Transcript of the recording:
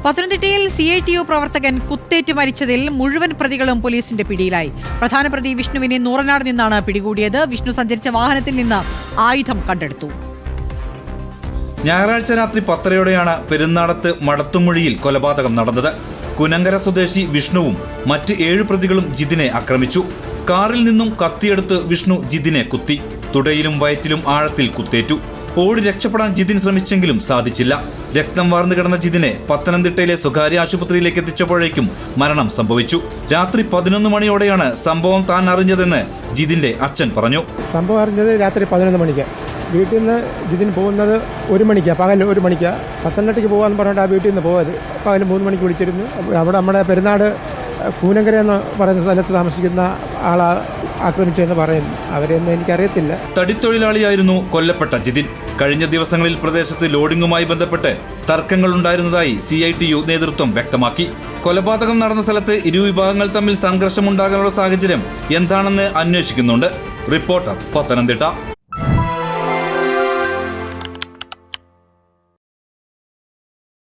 പത്തനംതിട്ടയിൽ CITU പ്രവർത്തകൻ കുത്തേറ്റ് മരിച്ചതിൽ മുഴുവൻ പ്രതികളും പോലീസിന്റെ പിടിയിലായി. പ്രധാന പ്രതി വിഷ്ണുവിനെ നൂറനാട് നിന്നാണ് പിടികൂടിയത്. വിഷ്ണു സഞ്ചരിച്ച വാഹനത്തിൽ നിന്ന് ആയുധം കണ്ടെടുത്തു. ഞായറാഴ്ച രാത്രി 10:30 പെരുന്നാടത്ത് മടത്തുമൊഴിയിൽ കൊലപാതകം നടന്നത്. കുനങ്കര സ്വദേശി വിഷ്ണുവും മറ്റ് 7 പ്രതികളും ജിതിനെ ആക്രമിച്ചു. കാറിൽ നിന്നും കത്തിയെടുത്ത് വിഷ്ണു ജിതിനെ കുത്തി. തുടയിലും വയറ്റിലും ആഴത്തിൽ കുത്തേറ്റു. ഓടി രക്ഷപ്പെടാൻ ജിതിൻ ശ്രമിച്ചെങ്കിലും സാധിച്ചില്ല. രക്തം വാർന്നു കിടന്ന ജിതിനെ പത്തനംതിട്ടയിലെ സ്വകാര്യ ആശുപത്രിയിലേക്ക് എത്തിച്ചപ്പോഴേക്കും മരണം സംഭവിച്ചു. രാത്രി 11 മണിയോടെയാണ് സംഭവം താൻ അറിഞ്ഞതെന്ന് ജിതിന്റെ അച്ഛൻ പറഞ്ഞു. സംഭവം അറിഞ്ഞത് രാത്രി 11 മണിക്ക്. വീട്ടിൽ നിന്ന് ജിതിൻ പോകുന്നത് 1 മണിക്കാണ്, പകൽ 1 മണിക്കാണ്. പത്തനംതിട്ടയ്ക്ക് പോകാമെന്ന് പറഞ്ഞിട്ട് ആ വീട്ടിൽ നിന്ന് പോയത്. പകൽ 3 മണിക്ക് വിളിച്ചിരുന്നു. അവിടെ നമ്മുടെ പെരുന്നാട് കൂനങ്കര എന്ന് പറയുന്ന സ്ഥലത്ത് താമസിക്കുന്ന ആളെ ആക്രമിച്ചെന്ന് പറയുന്നു. അവരെയൊന്നും എനിക്കറിയത്തില്ല. തടിത്തൊഴിലാളിയായിരുന്നു കൊല്ലപ്പെട്ട ജിതിൻ. കഴിഞ്ഞ ദിവസങ്ങളിൽ പ്രദേശത്ത് ലോഡിംഗുമായി ബന്ധപ്പെട്ട് തർക്കങ്ങൾ ഉണ്ടായിരുന്നതായി CITU നേതൃത്വം വ്യക്തമാക്കി. കൊലപാതകം നടന്ന സ്ഥലത്ത് ഇരുവിഭാഗങ്ങൾ തമ്മിൽ സംഘർഷമുണ്ടാകാനുള്ള സാഹചര്യം എന്താണെന്ന് അന്വേഷിക്കുന്നുണ്ട്. റിപ്പോർട്ടർ, പത്തനംതിട്ട.